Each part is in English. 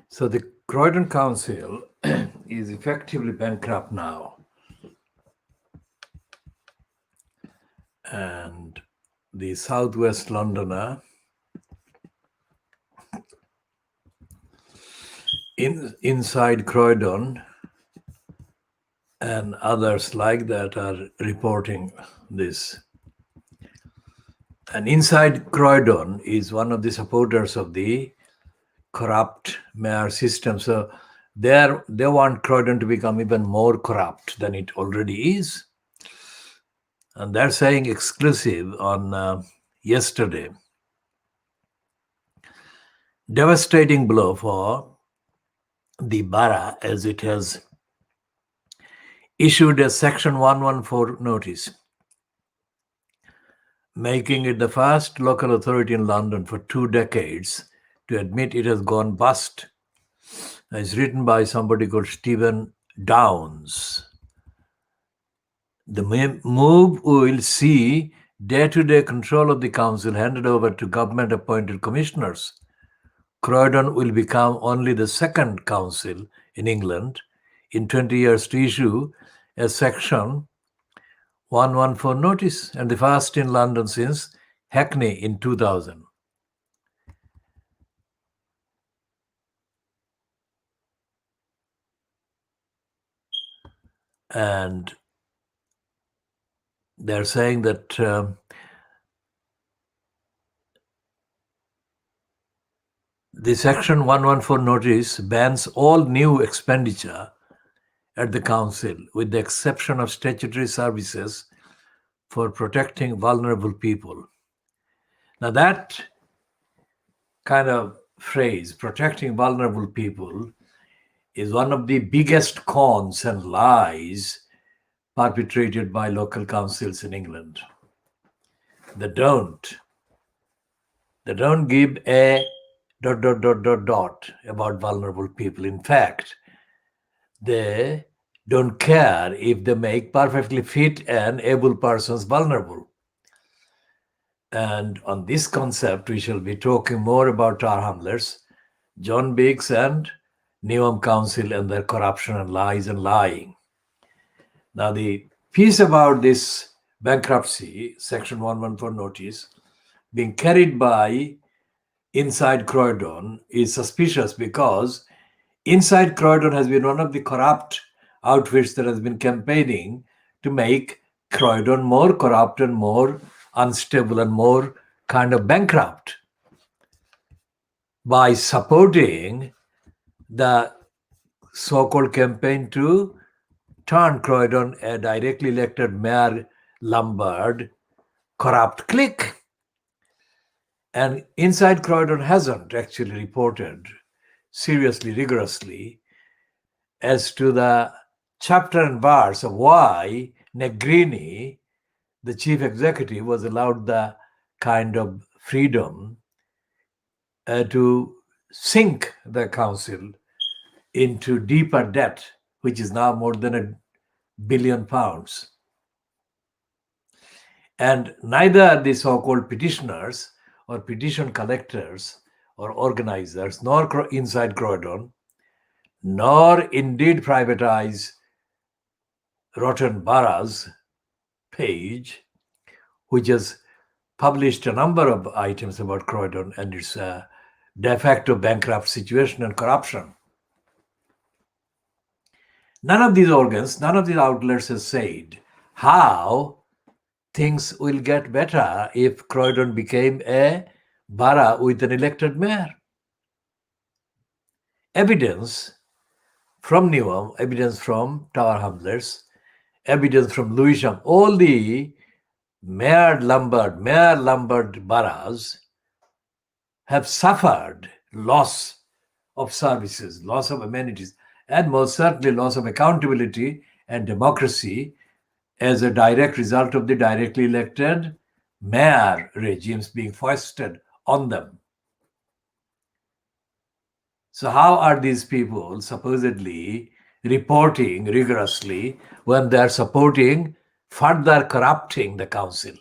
So the Croydon Council is effectively bankrupt now. And the Southwest Londoner inside Croydon and others like that are reporting this. And inside Croydon is one of the supporters of the corrupt mayor system. So they want Croydon to become even more corrupt than it already is. And they're saying exclusive on yesterday. Devastating blow for the borough as it has issued a Section 114 notice, making it the first local authority in London for 2 decades to admit it has gone bust. It's written by somebody called Stephen Downs. The move will see day-to-day control of the council handed over to government-appointed commissioners. Croydon will become only the second council in England in 20 years to issue a Section 114 notice, and the first in London since Hackney in 2000. And they're saying that the Section 114 notice bans all new expenditure at the council, with the exception of statutory services for protecting vulnerable people. Now that kind of phrase, protecting vulnerable people, is one of the biggest cons and lies perpetrated by local councils in England. They don't give a ... about vulnerable people. In fact, they don't care if they make perfectly fit and able persons vulnerable. And on this concept, we shall be talking more about Tower Hamlets, John Biggs and Newham Council and their corruption and lies and lying. Now, the piece about this bankruptcy, Section 114 notice, being carried by inside Croydon is suspicious because inside Croydon has been one of the corrupt outfits that has been campaigning to make Croydon more corrupt and more unstable and more kind of bankrupt by supporting the so-called campaign to turn Croydon a directly elected Mayor Lombard corrupt clique. And inside Croydon hasn't actually reported seriously, rigorously, as to the chapter and verse of why Negrini, the chief executive, was allowed the kind of freedom to sink the council into deeper debt, which is now more than £1 billion. And neither the so-called petitioners or petition collectors or organizers, nor inside Croydon, nor indeed privatize Rotten Boroughs page, which has published a number of items about Croydon and its de facto bankrupt situation and corruption. None of these organs, none of these outlets has said how things will get better if Croydon became a borough with an elected mayor. Evidence from Newham, evidence from Tower Hamlets, evidence from Lewisham, all the Mayor Lombard boroughs have suffered loss of services, loss of amenities, and most certainly loss of accountability and democracy as a direct result of the directly elected mayor regimes being foisted on them. So how are these people supposedly reporting rigorously when they are supporting further corrupting the council?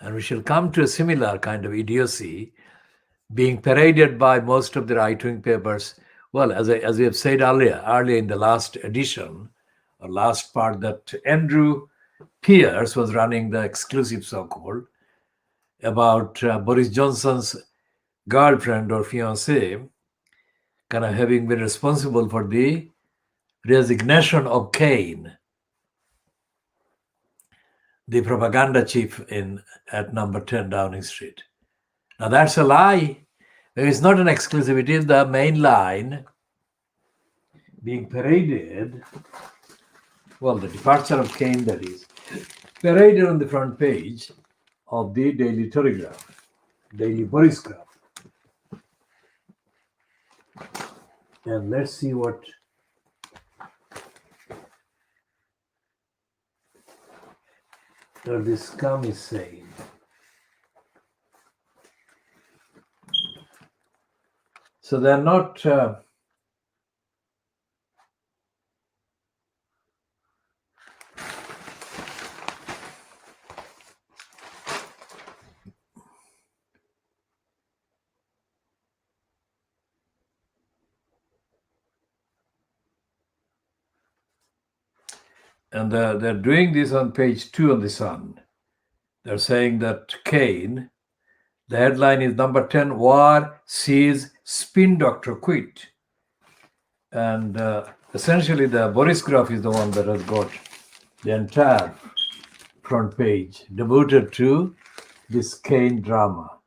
And we shall come to a similar kind of idiocy being paraded by most of the right-wing papers. Well, as we have said earlier in the last edition, or last part, that Andrew Pierce was running the exclusive, so-called, about Boris Johnson's girlfriend or fiancée kind of having been responsible for the resignation of Kane, the propaganda chief at number 10 Downing Street. Now that's a lie. It's not an exclusive. It is the main line being paraded. Well, the departure of Kane, that is, paraded on the front page of the Daily Telegraph, Daily Borisgraph. And let's see what this scum is saying. So they're not and they're doing this on page 2 of the Sun. They're saying that Kane, the headline is number 10, War sees spin doctor quit. And essentially the Borisgraph is the one that has got the entire front page devoted to this Kane drama.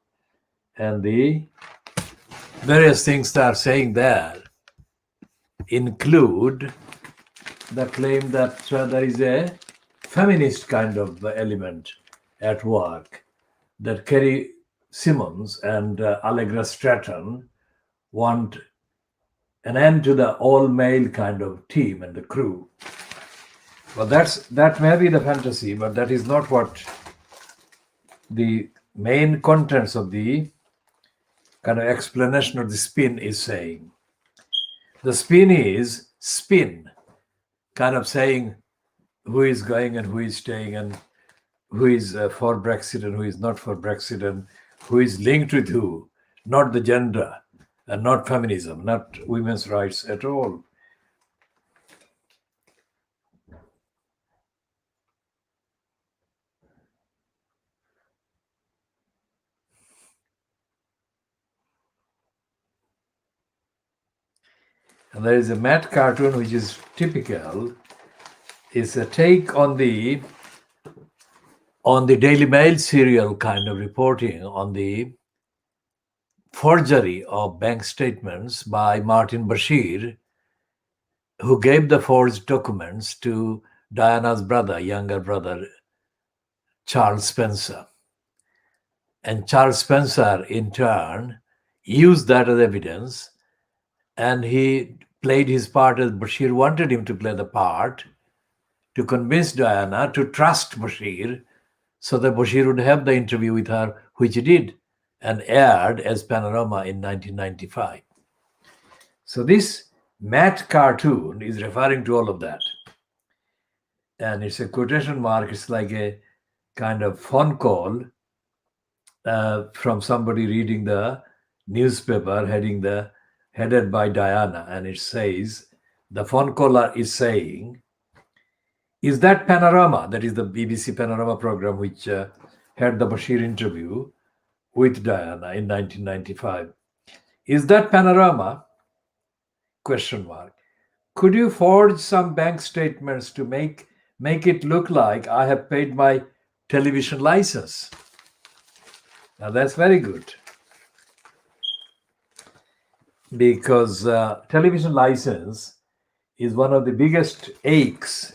And the various things they are saying there include the claim that there is a feminist kind of element at work, that Kerry Simmons and Allegra Stratton want an end to the all-male kind of team and the crew. Well, that may be the fantasy, but that is not what the main contents of the kind of explanation of the spin is saying. The spin is spin, kind of saying who is going and who is staying and who is for Brexit and who is not for Brexit and who is linked with who, not the gender and not feminism, not women's rights at all. And there is a Matt cartoon which is typical. It's a take on the Daily Mail serial kind of reporting on the forgery of bank statements by Martin Bashir, who gave the forged documents to Diana's brother, younger brother, Charles Spencer. And Charles Spencer, in turn, used that as evidence, and he played his part as Bashir wanted him to play the part, to convince Diana to trust Bashir, so that Bashir would have the interview with her, which he did, and aired as Panorama in 1995. So this Matt cartoon is referring to all of that. And it's a quotation mark. It's like a kind of phone call from somebody reading the newspaper headed by Diana. And it says, the phone caller is saying, is that Panorama, that is the BBC Panorama program which had the Bashir interview with Diana in 1995. Is that Panorama? Question mark. Could you forge some bank statements to make it look like I have paid my television license? Now that's very good. Because television license is one of the biggest aches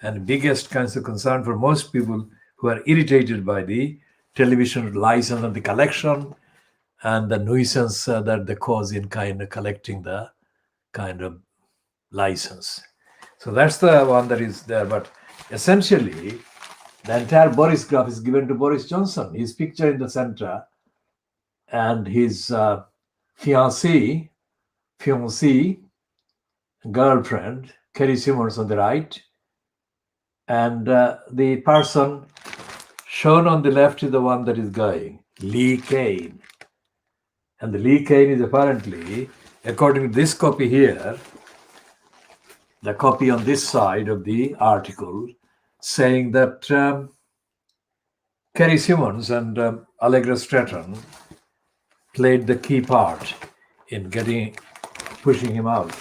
and biggest kinds of concern for most people who are irritated by the television license and the collection and the nuisance that they cause in kind of collecting the kind of license. So that's the one that is there. But essentially, the entire Borisgraph is given to Boris Johnson. His picture in the center and his fiancée, girlfriend, Kerry Simmons on the right, and the person shown on the left is the one that is going, Lee Kane. And the Lee Kane is apparently, according to this copy here, the copy on this side of the article, saying that Kerry Simmons and Allegra Stratton played the key part in pushing him out.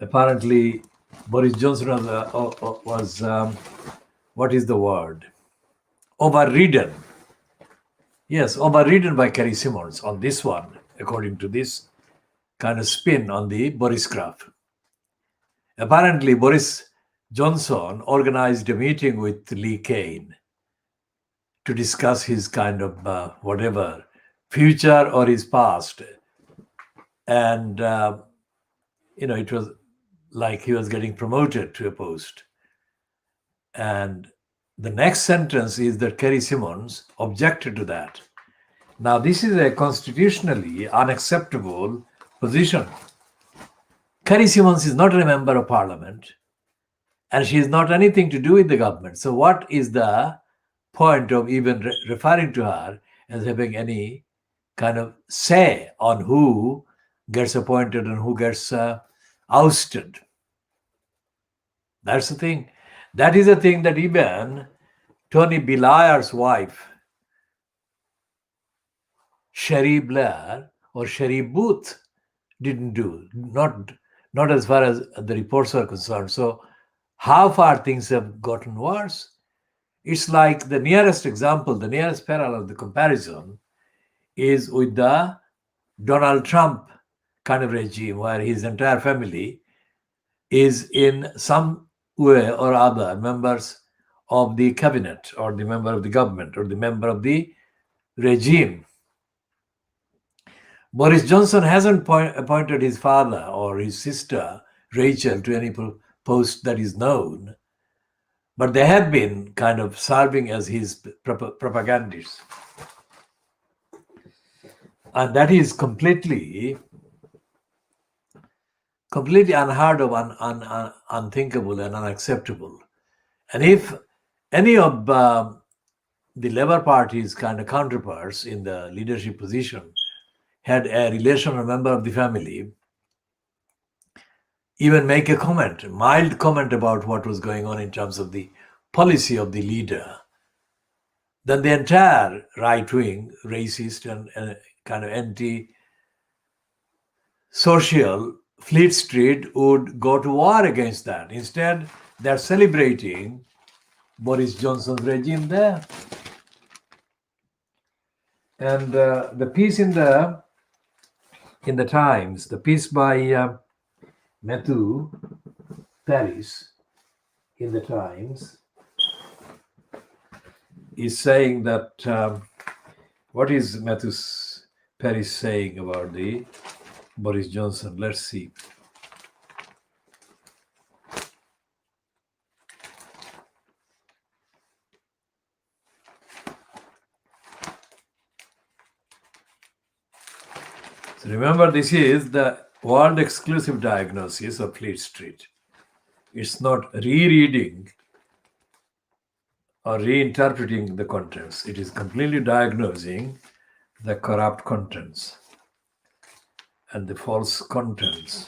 Apparently, Boris Johnson was what is the word? Overridden. Yes, overridden by Kerry Simmons on this one, according to this kind of spin on the Boris graph. Apparently, Boris Johnson organized a meeting with Lee Kane to discuss his kind of whatever, future or his past. And, it was like he was getting promoted to a post. And the next sentence is that Kerry Simmons objected to that. Now, this is a constitutionally unacceptable position. Kerry Simmons is not a member of parliament, and she has not anything to do with the government. So what is the point of even referring to her as having any kind of say on who gets appointed and who gets ousted? That's the thing. That is the thing that even Tony Blair's wife, Cherie Blair or Cherie Booth, didn't do. Not as far as the reports are concerned. So how far things have gotten worse? It's like the nearest example, the nearest parallel, the comparison is with the Donald Trump kind of regime, where his entire family is in some way or other members of the cabinet or the member of the government or the member of the regime. Boris Johnson hasn't appointed his father or his sister, Rachel, to any post that is known, but they have been kind of serving as his propagandists. And that is completely unheard of, unthinkable and unacceptable. And if any of the Labour Party's kind of counterparts in the leadership position had a relation or member of the family even make a comment, mild comment about what was going on in terms of the policy of the leader, then the entire right-wing, racist and kind of anti-social Fleet Street would go to war against that. Instead, they're celebrating Boris Johnson's regime there. And the piece in the Times, the piece by Matthew Paris in the Times is saying that what is Matthew Paris saying about the Boris Johnson? Let's see. So remember, this is the world exclusive diagnosis of Fleet Street. It's not rereading or reinterpreting the contents. It is completely diagnosing the corrupt contents and the false contents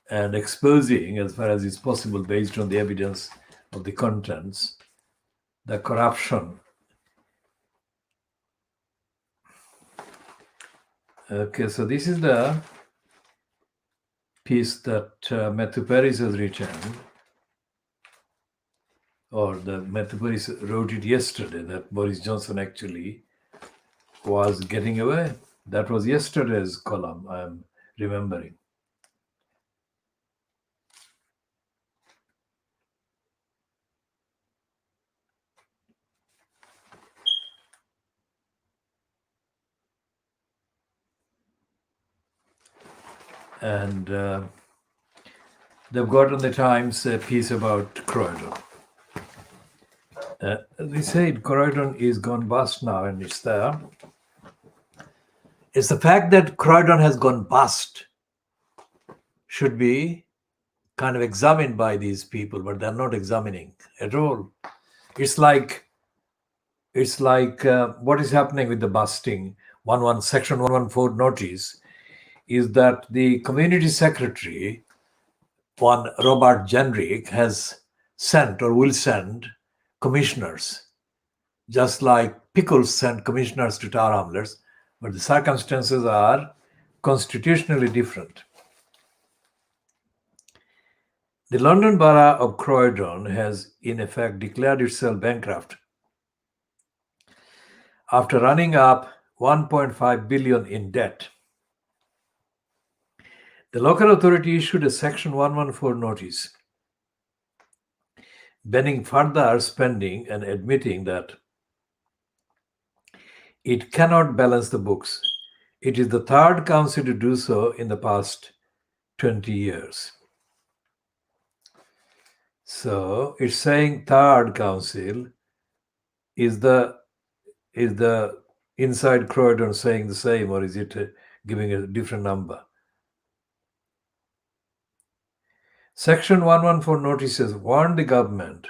and exposing, as far as is possible based on the evidence of the contents, the corruption. Okay, so this is the piece that Matthew Paris has written, or the Matthew Paris wrote it yesterday, that Boris Johnson actually was getting away. That was yesterday's column, I am remembering. And they've got on the Times a piece about Croydon. They said Croydon is gone bust now, and it's there. It's the fact that Croydon has gone bust should be kind of examined by these people, but they're not examining at all. It's like what is happening with the busting. Section 114 notice is that the community secretary, one Robert Jenrick, has sent or will send commissioners, just like Pickles sent commissioners to Tower Hamlets, but the circumstances are constitutionally different. The London Borough of Croydon has in effect declared itself bankrupt after running up 1.5 billion in debt. The local authority issued a Section 114 notice banning further spending and admitting that it cannot balance the books. It is the third council to do so in the past 20 years. So it's saying third council. Is the inside Croydon saying the same, or is it giving a different number? Section 114 notices warned the government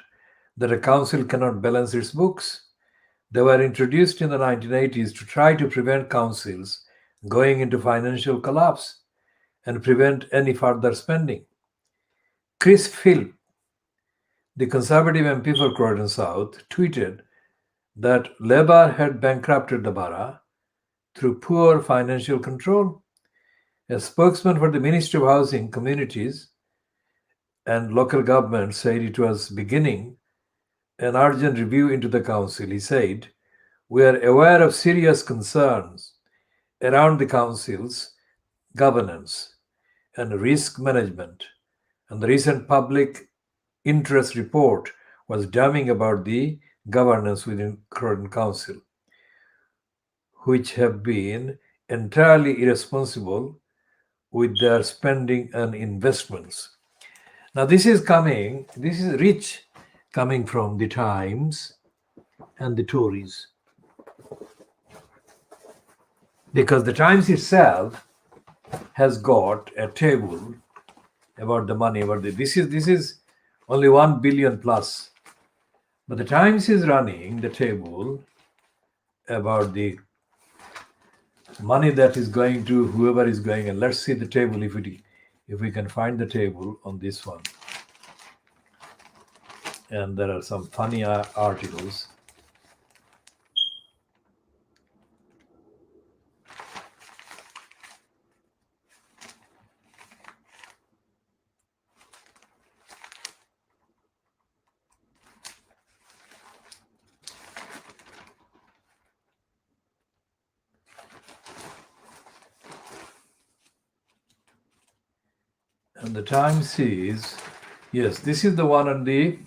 that a council cannot balance its books. They were introduced in the 1980s to try to prevent councils going into financial collapse and prevent any further spending. Chris Philp, the Conservative MP for Croydon South, tweeted that Labour had bankrupted the borough through poor financial control. A spokesman for the Ministry of Housing, Communities and Local Government said it was beginning an urgent review into the council. He said, "We are aware of serious concerns around the council's governance and risk management, and the recent public interest report was damning about the governance within Croydon Council, which have been entirely irresponsible with their spending and investments." Now this is rich coming from the Times and the Tories. Because the Times itself has got a table about the money, this is only 1 billion plus. But the Times is running the table about the money that is going to whoever is going, and let's see the table if we can find the table on this one. And there are some funny articles. And the Times says, yes, this is the one on the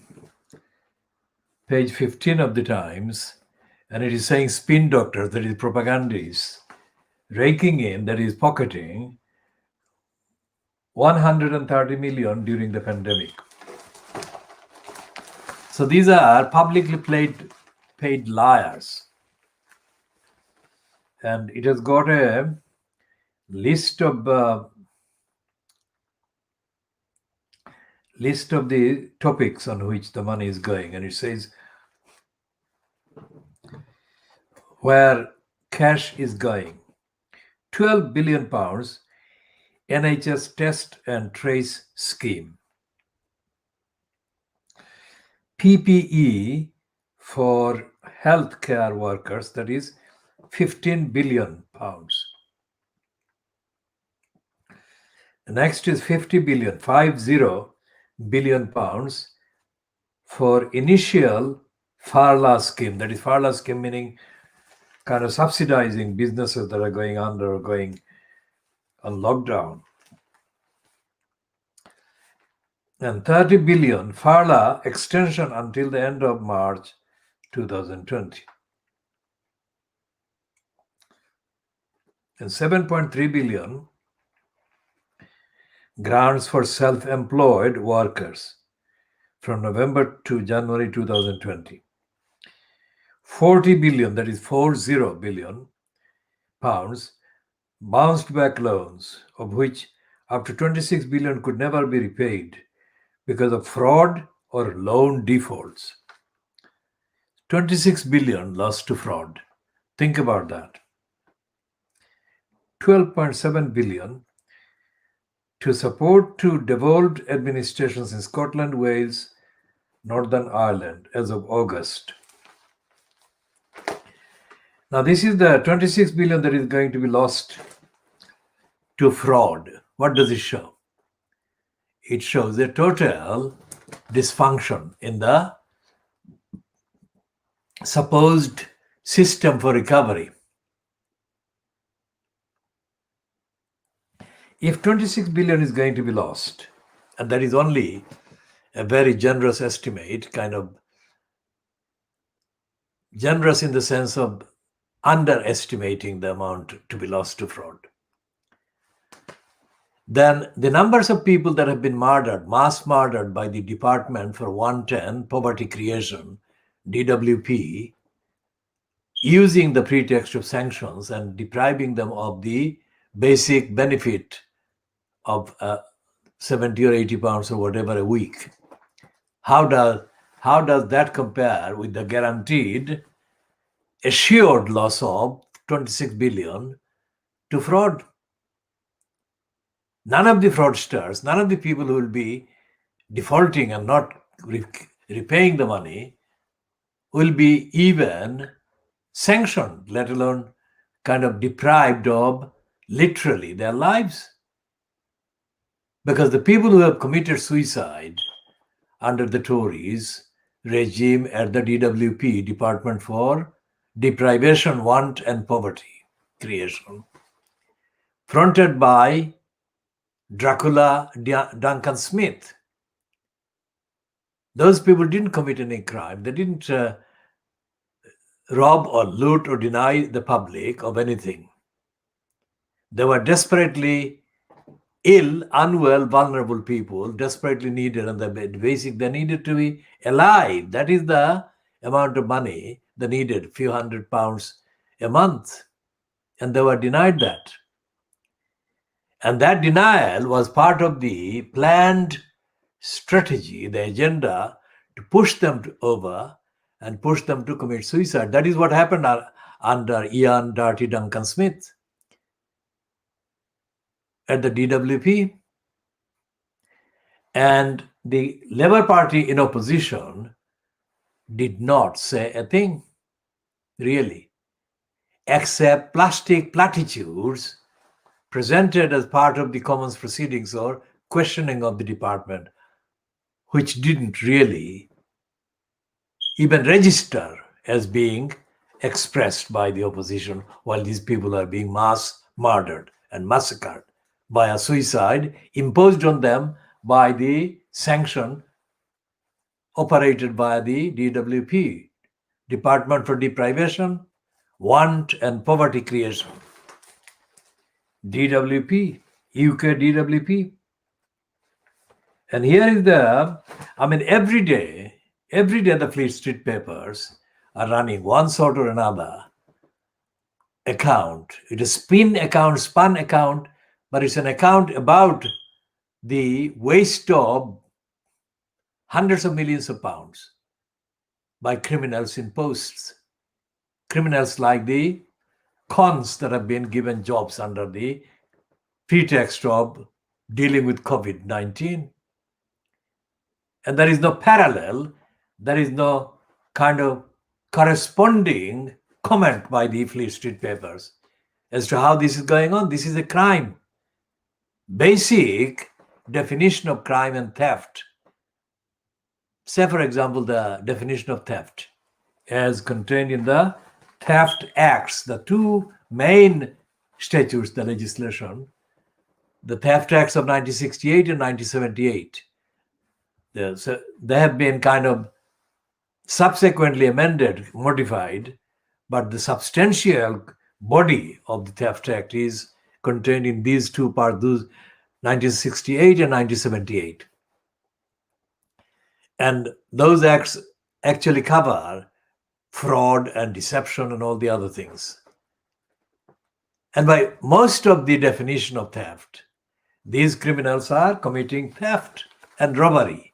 page 15 of the Times, and it is saying spin doctors, that is propagandists, raking in, that is pocketing 130 million during the pandemic. So these are publicly paid liars. And it has got a list of the topics on which the money is going, and it says where cash is going. 12 billion pounds NHS test and trace scheme. PPE for healthcare workers, that is 15 billion pounds. The next is 50 billion pounds for initial Farla scheme. That is Farla scheme meaning kind of subsidizing businesses that are going under or going on lockdown. And 30 billion Farla extension until the end of March 2020. And 7.3 billion grants for self-employed workers from November to January 2020. 40 billion, that is 40 billion pounds, bounced back loans, of which up to 26 billion could never be repaid because of fraud or loan defaults. 26 billion lost to fraud. Think about that. 12.7 billion to support to devolved administrations in Scotland, Wales, Northern Ireland as of August. Now, this is the 26 billion that is going to be lost to fraud. What does it show? It shows a total dysfunction in the supposed system for recovery. If 26 billion is going to be lost, and that is only a very generous estimate, kind of generous in the sense of underestimating the amount to be lost to fraud, then the numbers of people that have been murdered, mass murdered by the Department for Wanton Poverty Creation, DWP, using the pretext of sanctions and depriving them of the basic benefit of 70 or 80 pounds or whatever a week. How does that compare with the guaranteed assured loss of 26 billion to fraud? None of the fraudsters, none of the people who will be defaulting and not repaying the money will be even sanctioned, let alone kind of deprived of literally their lives. Because the people who have committed suicide under the Tories regime at the DWP, Department for Deprivation, Want and Poverty Creation, fronted by Dracula Duncan Smith, those people didn't commit any crime. They didn't rob or loot or deny the public of anything. They were desperately ill, unwell, vulnerable people, desperately needed, and they needed to be alive. That is the amount of money they needed, a few £100 a month. And they were denied that. And that denial was part of the planned strategy, the agenda to push them over and push them to commit suicide. That is what happened under Ian Dirty Duncan Smith at the DWP. And the Labour Party in opposition did not say a thing, really, except plastic platitudes presented as part of the Commons proceedings or questioning of the department, which didn't really even register as being expressed by the opposition while these people are being mass murdered and massacred by a suicide imposed on them by the sanction operated by the DWP, Department for Deprivation, Want and Poverty Creation. DWP, UK DWP. And here is every day the Fleet Street papers are running one sort or another account. It is spun account, but it's an account about the waste of hundreds of millions of pounds by criminals in posts. Criminals like the cons that have been given jobs under the pretext of dealing with COVID-19. And there is no parallel, there is no kind of corresponding comment by the Fleet Street papers as to how this is going on. This is a crime. Basic definition of crime and theft. Say, for example, the definition of theft as contained in the Theft Acts, the two main statutes, the legislation, the Theft Acts of 1968 and 1978. They have been kind of subsequently amended, modified, but the substantial body of the Theft Act is contained in these two parts, 1968 and 1978. And those acts actually cover fraud and deception and all the other things. And by most of the definition of theft, these criminals are committing theft and robbery,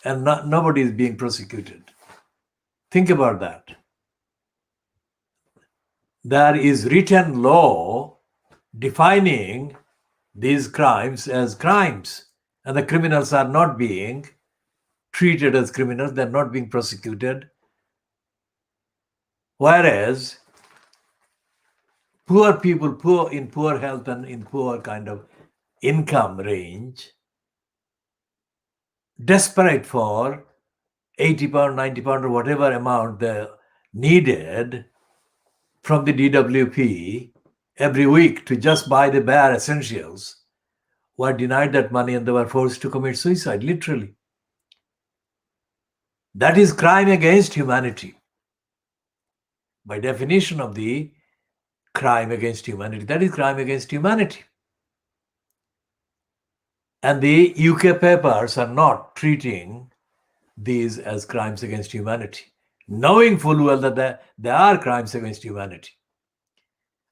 and nobody is being prosecuted. Think about that. There is written law defining these crimes as crimes, and the criminals are not being treated as criminals, they're not being prosecuted. Whereas poor people, poor in poor health and in poor kind of income range, desperate for 80 pound, 90 pound, or whatever amount they needed from the DWP every week to just buy the bare essentials, were denied that money and they were forced to commit suicide, literally. That is crime against humanity. By definition of the crime against humanity, that is crime against humanity. And the UK papers are not treating these as crimes against humanity, knowing full well that they are crimes against humanity.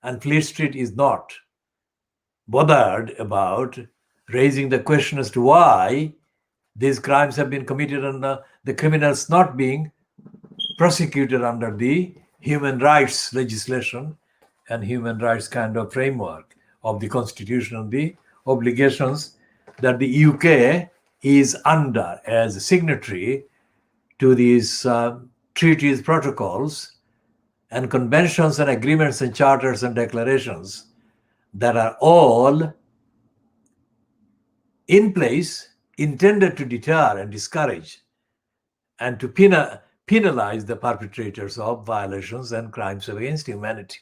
And Fleet Street is not bothered about raising the question as to why these crimes have been committed and the criminals not being prosecuted under the human rights legislation and human rights kind of framework of the Constitution and the obligations that the UK is under as a signatory to these treaties, protocols, and conventions and agreements and charters and declarations that are all in place, intended to deter and discourage and to penalize the perpetrators of violations and crimes against humanity.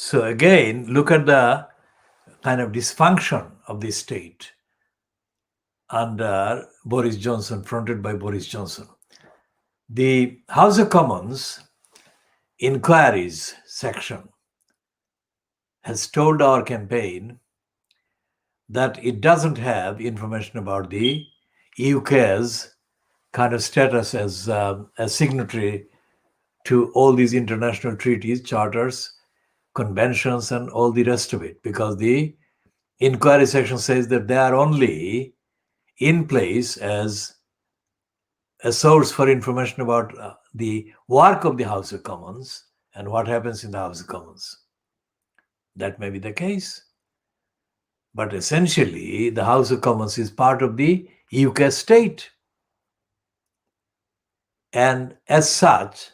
So again, look at the kind of dysfunction of the state under Boris Johnson, fronted by Boris Johnson. The House of Commons inquiries section has told our campaign that it doesn't have information about the UK's kind of status as a signatory to all these international treaties, charters, conventions, and all the rest of it, because the inquiry section says that they are only in place as a source for information about the work of the House of Commons and what happens in the House of Commons. That may be the case. But essentially, the House of Commons is part of the UK state. And as such,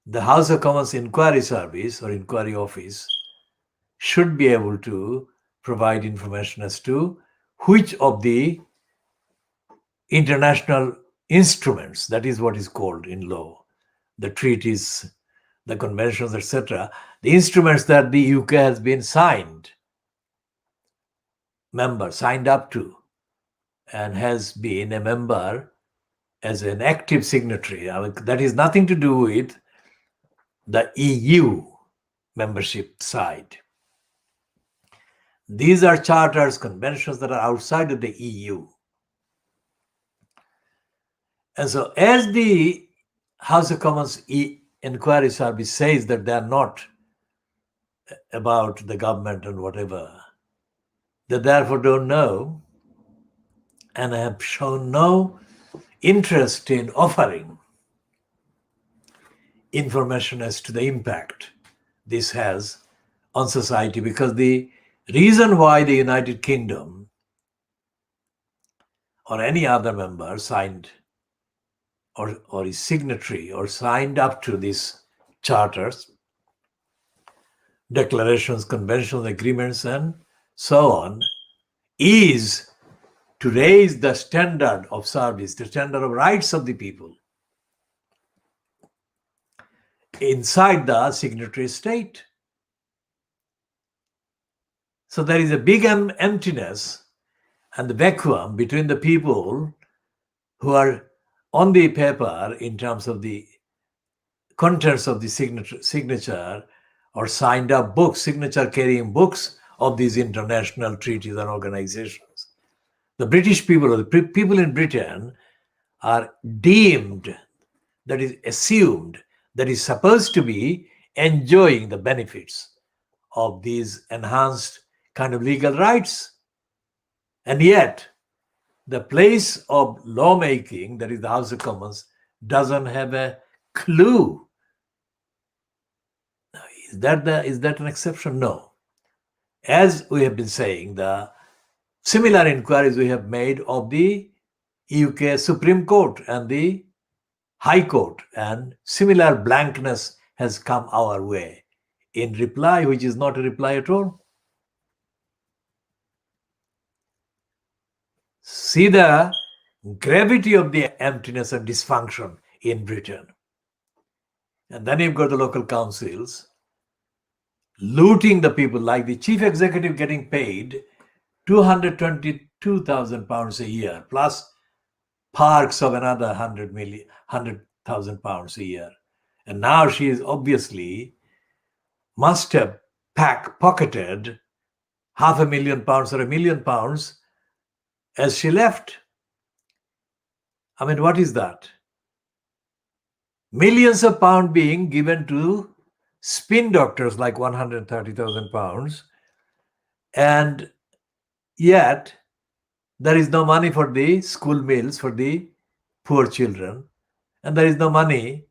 the House of Commons Inquiry Service or Inquiry Office should be able to provide information as to which of the international instruments, that is what is called in law, the treaties, the conventions, etc., the instruments that the UK has been signed up to and has been a member as an active signatory. I mean, that is nothing to do with the EU membership side. These are charters, conventions that are outside of the EU. And so as the House of Commons Inquiry Service says that they are not about the government and whatever, they therefore don't know and have shown no interest in offering information as to the impact this has on society, because the reason why the United Kingdom or any other member signed or is signatory or signed up to these charters, declarations, conventions, agreements, and so on, is to raise the standard of service, the standard of rights of the people inside the signatory state. So there is a big emptiness and the vacuum between the people who are on the paper in terms of the contents of the signature or signed up books, signature carrying books of these international treaties and organizations. The British people, or the people in Britain, are deemed, that is assumed, that is supposed to be enjoying the benefits of these enhanced kind of legal rights. And yet, the place of lawmaking, that is the House of Commons, doesn't have a clue. Is that an exception? No. As we have been saying, the similar inquiries we have made of the UK Supreme Court and the High Court, and similar blankness has come our way in reply, which is not a reply at all. See the gravity of the emptiness and dysfunction in Britain. And then you've got the local councils looting the people, like the chief executive getting paid £222,000 a year, plus parks of another 100,000 pounds a year. And now she is obviously must have pocketed £500,000 or £1 million as she left. I mean, what is that? Millions of pounds being given to spin doctors, like £130,000, and yet there is no money for the school meals for the poor children, and there is no money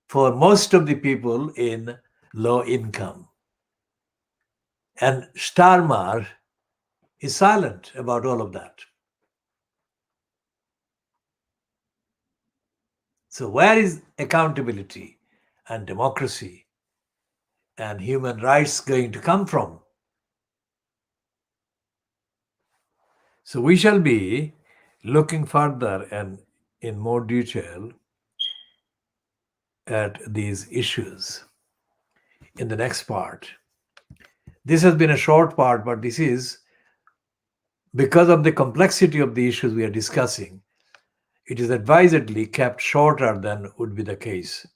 for most of the people in low income. And Starmer is silent about all of that. So where is accountability and democracy and human rights going to come from? So we shall be looking further and in more detail at these issues in the next part. This has been a short part, but this is because of the complexity of the issues we are discussing. It is advisedly kept shorter than would be the case